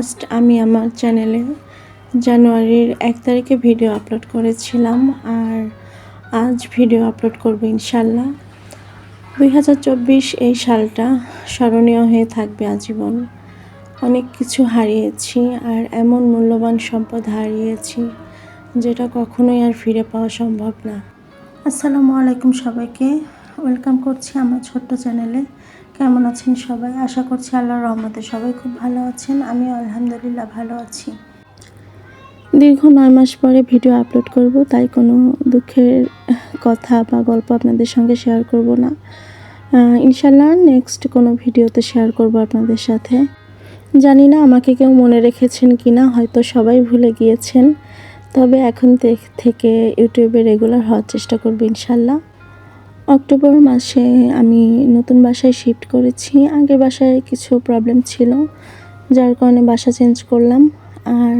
First আমি আমার চ্যানেলে জানুয়ারির 1 তারিখে ভিডিও আপলোড করেছিলাম আর আজ ভিডিও আপলোড করব ইনশাল্লাহ। 2024 এই সালটা স্মরণীয় হয়ে থাকবে আজীবন। অনেক কিছু হারিয়েছি আর এমন মূল্যবান সম্পদ হারিয়েছি যেটা কখনোই আর ফিরে পাওয়া সম্ভব না। আসসালামু আলাইকুম সবাইকে, ওয়েলকাম করছি আমার ছোট্ট চ্যানেলে। কেমন আছেন সবাই? আশা করছি আল্লাহর রহমতে সবাই খুব ভালো আছেন। আমিও আলহামদুলিল্লাহ ভালো আছি। দীর্ঘ 9 মাস পরে ভিডিও আপলোড করব, তাই কোনো দুঃখের কথা বা গল্প আপনাদের সঙ্গে শেয়ার করব না। ইনশাল্লাহ নেক্সট কোনো ভিডিওতে শেয়ার করব আপনাদের সাথে। জানি না আমাকে কেউ মনে রেখেছেন কিনা, হয়তো সবাই ভুলে গিয়েছেন, তবে এখন থেকে ইউটিউবে রেগুলার হওয়ার চেষ্টা করব ইনশাল্লাহ। অক্টোবর মাসে আমি নতুন বাসায় শিফট করেছি। আগের বাসায় কিছু প্রবলেম ছিল, যার কারণে বাসা চেঞ্জ করলাম। আর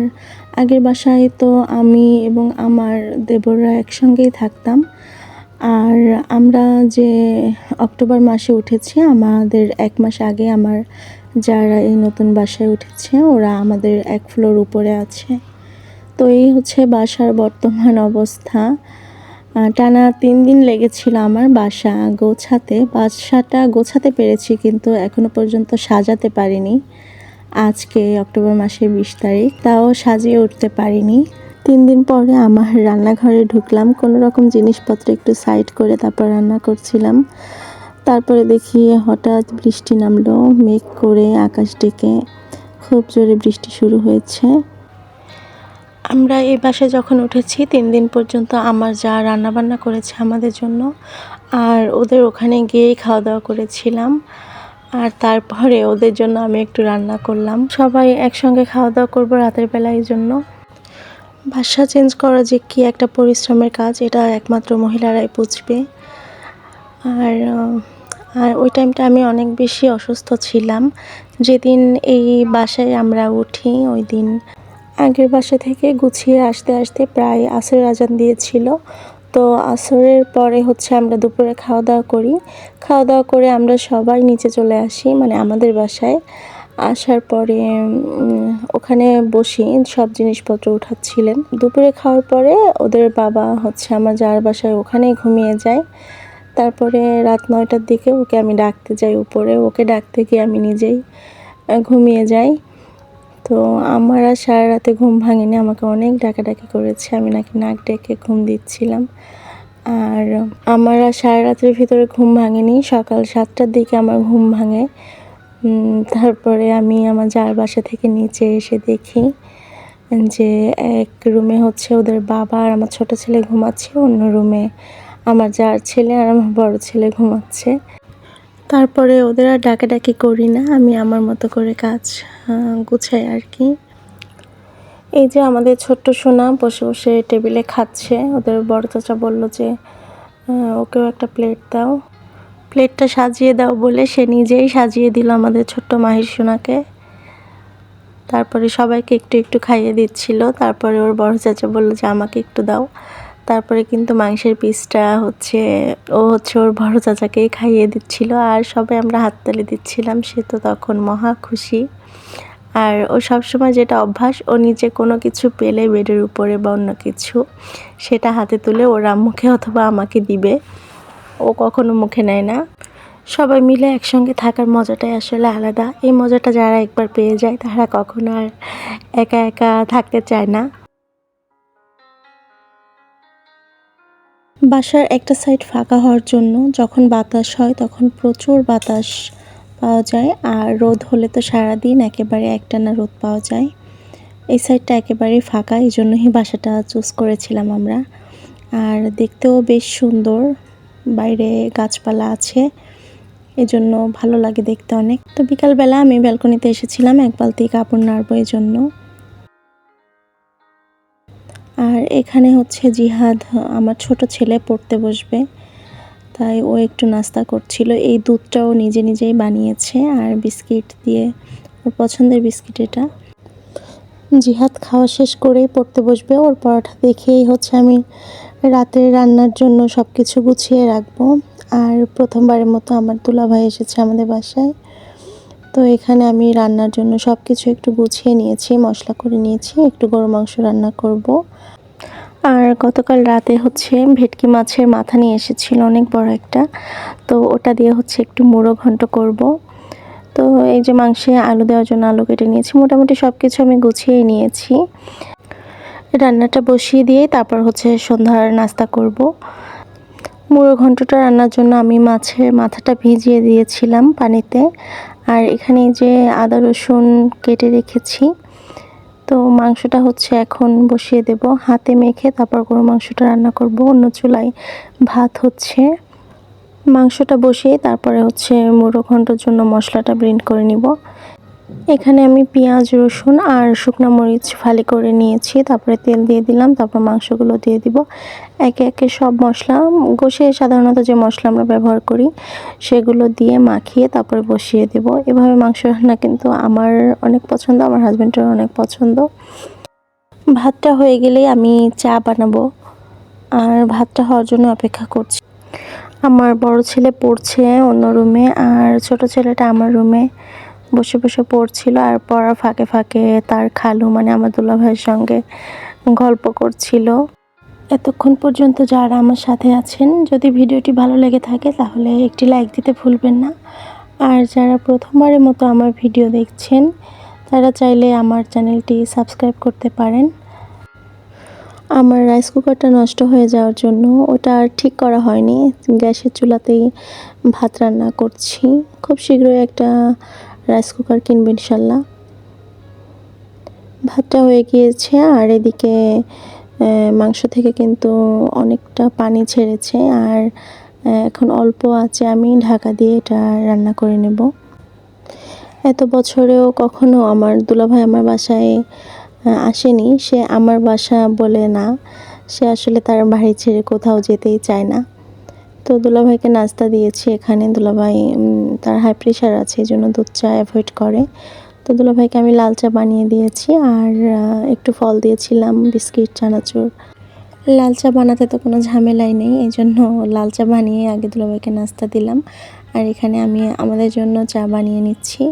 আগের বাসায় তো আমি এবং আমার দেবররা একসঙ্গেই থাকতাম। আর আমরা যে অক্টোবর মাসে উঠেছি, আমাদের 1 মাস আগে আমার যারা এই নতুন বাসায় উঠেছে ওরা আমাদের 1 ফ্লোর উপরে আছে। তো এই হচ্ছে বাসার বর্তমান অবস্থা। টানা 3 দিন লেগেছিল আমার বাসাটা গোছাতে পেরেছি, কিন্তু এখনো পর্যন্ত সাজাতে পারিনি। আজকে অক্টোবর মাসের 20 তারিখ, তাও সাজিয়ে উঠতে পারিনি। 3 দিন পরে আমার রান্নাঘরে ঢুকলাম, কোনো রকম জিনিসপত্র একটু সাইড করে তারপর রান্না করছিলাম। তারপরে দেখি হঠাৎ বৃষ্টি নামলো, মেঘ করে আকাশ ডেকে খুব জোরে বৃষ্টি শুরু হয়েছে। আমরা এই বাসায় যখন উঠেছি 3 দিন পর্যন্ত আমার যা রান্নাবান্না করেছে আমাদের জন্য, আর ওদের ওখানে গিয়েই খাওয়া দাওয়া করেছিলাম। আর তারপরে ওদের জন্য আমি একটু রান্না করলাম। সবাই একসঙ্গে খাওয়া দাওয়া করবো রাতের বেলা, এই জন্য। বাসা চেঞ্জ করা যে কি একটা পরিশ্রমের কাজ, এটা একমাত্র মহিলারাই বুঝবে। আর ওই টাইমটা আমি অনেক বেশি অসুস্থ ছিলাম। যেদিন এই বাসায় আমরা উঠি ওই দিন আগের বাসা থেকে গুছিয়ে আসতে আসতে প্রায় আসরের আজান দিয়েছিল। তো আসরের পরে আমরা দুপুরে খাওয়া দাওয়া করি। খাওয়া দাওয়া করে আমরা সবাই নিচে চলে আসি, মানে আমাদের বাসায়। আসার পরে ওখানে বসি, সব জিনিসপত্র উঠাচ্ছিলেন। দুপুরে খাওয়ার পরে ওদের বাবা আমার যার বাসায় ওখানেই ঘুমিয়ে যায়। তারপরে রাত 9টার দিকে ওকে আমি ডাকতে যাই উপরে। ওকে ডাকতে গিয়ে আমি নিজেই ঘুমিয়ে যাই। তো আমার আর সারা রাতে ঘুম ভাঙেনি, আমাকে অনেক ডাকাডাকি করেছে, আমি নাকি নাক ডেকে ঘুম দিচ্ছিলাম। আর আমার আর সারা রাতের ভিতরে ঘুম ভাঙেনি। সকাল 7টার দিকে আমার ঘুম ভাঙে। তারপরে আমি আমার যার বাসা থেকে নিচে এসে দেখি যে এক রুমে ওদের বাবা আর আমার ছোট ছেলে ঘুমাচ্ছে, অন্য রুমে আমার যার ছেলে আর আমার বড় ছেলে ঘুমাচ্ছে। তারপরে ওদের আর ডাকাডাকি করি না, আমি আমার মতো করে কাজ গুছাই আর কি। এই যে আমাদের ছোট্ট সোনা বসে বসে টেবিলে খাচ্ছে। ওদের বড় চাচা বলল যে ওকেও একটা প্লেট দাও, প্লেটটা সাজিয়ে দাও বলে সে নিজেই সাজিয়ে দিল আমাদের ছোট্ট মাহির সোনাকে। তারপরে সবাইকে একটু একটু খাইয়ে দিচ্ছিল। তারপরে ওর বড় চাচা বলল যে আমাকে একটু দাও। তারপরে কিন্তু মাংসের পিসটা ও ওর বড় চাচাকেই খাইয়ে দিচ্ছিল, আর সবাই আমরা হাততালি দিচ্ছিলাম। সে তো তখন মহা খুশি। আর ও সবসময় যেটা অভ্যাস, ও নিচে কোনো কিছু পেলে বেডের উপরে বা অন্য কিছু, সেটা হাতে তুলে ওর আম্মুকে অথবা আমাকে দিবে, ও কখনো মুখে নেয় না। সবাই মিলে একসঙ্গে থাকার মজাটাই আসলে আলাদা। এই মজাটা যারা একবার পেয়ে যায় তারা কখনো আর একা একা থাকতে চায় না। বাসার একটা সাইড ফাঁকা হওয়ার জন্য যখন বাতাস হয় তখন প্রচুর বাতাস পাওয়া যায়, আর রোদ হলে তো সারাদিন একেবারে একটানা রোদ পাওয়া যায়। এই সাইডটা একেবারেই ফাঁকা, এই জন্যই বাসাটা চুজ করেছিলাম আমরা। আর দেখতেও বেশ সুন্দর, বাইরে গাছপালা আছে, এজন্য ভালো লাগে দেখতে অনেক। তো বিকালবেলা আমি ব্যালকনিতে এসেছিলাম 1 বালতি কাপড় নাড়বো এই জন্য। আর এখানে জিহাদ, আমার ছোট ছেলে, পড়তে বসবে, তাই ও একটু নাস্তা করছিল। এই দুধটাও নিজে নিজেই বানিয়েছে, আর বিস্কিট দিয়ে, ওর পছন্দের বিস্কিট এটা। জিহাদ খাওয়া শেষ করেই পড়তে বসবে। ওর পড়াটা দেখেই আমি রাতের রান্নার জন্য সব কিছু গুছিয়ে রাখবো। আর প্রথমবারের মতো আমার দুলাভাই এসেছে আমাদের বাসায়। তো এখানে আমি রান্নার জন্য সব কিছু একটু গুছিয়ে নিয়েছি, মশলা করে নিয়েছি, একটু গরু মাংস রান্না করব। আর গতকাল রাতে হচ্ছে ভেটকি মাছের মাথা নিয়ে এসেছিল, অনেক বড় একটা। তো ওটা দিয়ে হচ্ছে একটু মুড়ো ঘন্ট করব। তো এই যে মাংসে আলু দেওয়ার জন্য আলু কেটে নিয়েছি, মোটামুটি সব কিছু আমি গুছিয়ে নিয়েছি। রান্নাটা বসিয়ে দিয়ে তারপর হচ্ছে সন্ধ্যার নাস্তা করব। মুড়ো ঘন্টটা রান্নার জন্য আমি মাছের মাথাটা ভিজিয়ে দিয়েছিলাম পানিতে। আর এখানে যে আদা রসুন কেটে রেখেছি। তো মাংসটা হচ্ছে এখন বসিয়ে দেব, হাতে মেখে তারপর গরু মাংসটা রান্না করব। অন্য চুলায় ভাত হচ্ছে, মাংসটা বসিয়ে তারপরে হচ্ছে মুড়ো ঘন্টর জন্য মশলাটা ব্লেন্ড করে নিব। এখানে আমি পেঁয়াজ রসুন আর শুকনো মরিচ ফালি করে নিয়েছি, তারপরে তেল দিয়ে দিলাম, তারপর মাংসগুলো দিয়ে দিব। একে একে সব মশলা কষিয়ে, সাধারণত যে মশলা আমরা ব্যবহার করি সেগুলো দিয়ে মাখিয়ে তারপরে বসিয়ে দেব। এভাবে মাংস রান্না কিন্তু আমার অনেক পছন্দ, আমার হাজব্যান্ডের অনেক পছন্দ। ভাতটা হয়ে গেলেই আমি চা বানাবো, আর ভাতটা হওয়ার জন্য অপেক্ষা করছি। আমার বড় ছেলে পড়ছে অন্য রুমে, আর ছোট ছেলেটা আমার রুমে বসে বসে পড়ছিল। আর পড়ার ফাঁকে ফাঁকে তার খালু মানে আমার দুলাভাইয়ের সঙ্গে গল্প করছিল। এতক্ষণ পর্যন্ত যারা আমার সাথে আছেন, যদি ভিডিওটি ভালো লেগে থাকে তাহলে একটি লাইক দিতে ভুলবেন না। আর যারা প্রথমবারের মতো আমার ভিডিও দেখছেন তারা চাইলে আমার চ্যানেলটি সাবস্ক্রাইব করতে পারেন। আমার রাইস কুকারটা নষ্ট হয়ে যাওয়ার জন্য ওটা আর ঠিক করা হয়নি, গ্যাসের চুলাতেই ভাত রান্না করছি। খুব শীঘ্রই একটা রাইস কুকার কিনবো ইনশাল্লাহ। ভাতটা হয়ে গিয়েছে, আর এদিকে মাংস থেকে কিন্তু অনেকটা পানি ছেড়েছে, আর এখন অল্প আছে, আমি ঢাকা দিয়ে এটা রান্না করে নেব। এত বছরেও কখনো আমার দুলাভাই আমার বাসায় আসেনি, সে আমার বাসা বলে না, সে আসলে তার বাড়ি ছেড়ে কোথাও যেতেই চায় না। তো দুলাভাইকে নাস্তা দিয়েছি। এখানে দুলাভাই তার হাই প্রেশার আছে, এই জন্য দুধ চা অ্যাভয়েড করে। তো দুলাভাইকে আমি লাল চা বানিয়ে দিয়েছি, আর একটু ফল দিয়েছিলাম, বিস্কিট, চানাচুর। লাল চা বানাতে তো কোনো ঝামেলাই নেই, এই জন্য লাল চা বানিয়ে আগে দুলাভাইকে নাস্তা দিলাম। আর এখানে আমি আমাদের জন্য চা বানিয়ে নিচ্ছি।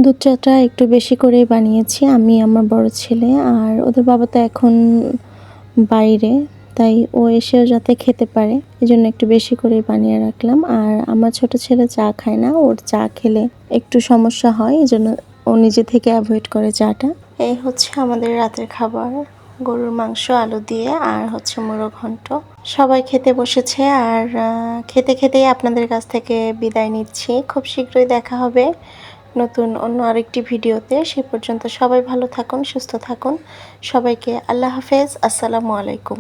দুধ চাটা একটু বেশি করেই বানিয়েছি আমি, আমার বড় ছেলে, আর ওদের বাবা তো এখন বাইরে, তাই ও এসেও যাতে খেতে পারে এই জন্য একটু বেশি করেই বানিয়ে রাখলাম। আর আমার ছোট ছেলে চা খায় না, ওর চা খেলে একটু সমস্যা হয়, এই জন্য ও নিজে থেকে অ্যাভয়েড করে চাটা। এই হচ্ছে আমাদের রাতের খাবার, গরুর মাংস আলু দিয়ে, আর হচ্ছে মুড়ো ঘন্ট। সবাই খেতে বসেছে, আর খেতে খেতেই আপনাদের কাছ থেকে বিদায় নিচ্ছি। খুব শীঘ্রই দেখা হবে নতুন অন্য আরেকটি ভিডিওতে। সে পর্যন্ত সবাই ভালো থাকুন, সুস্থ থাকুন। সবাইকে আল্লাহ হাফেজ, আসসালামু আলাইকুম।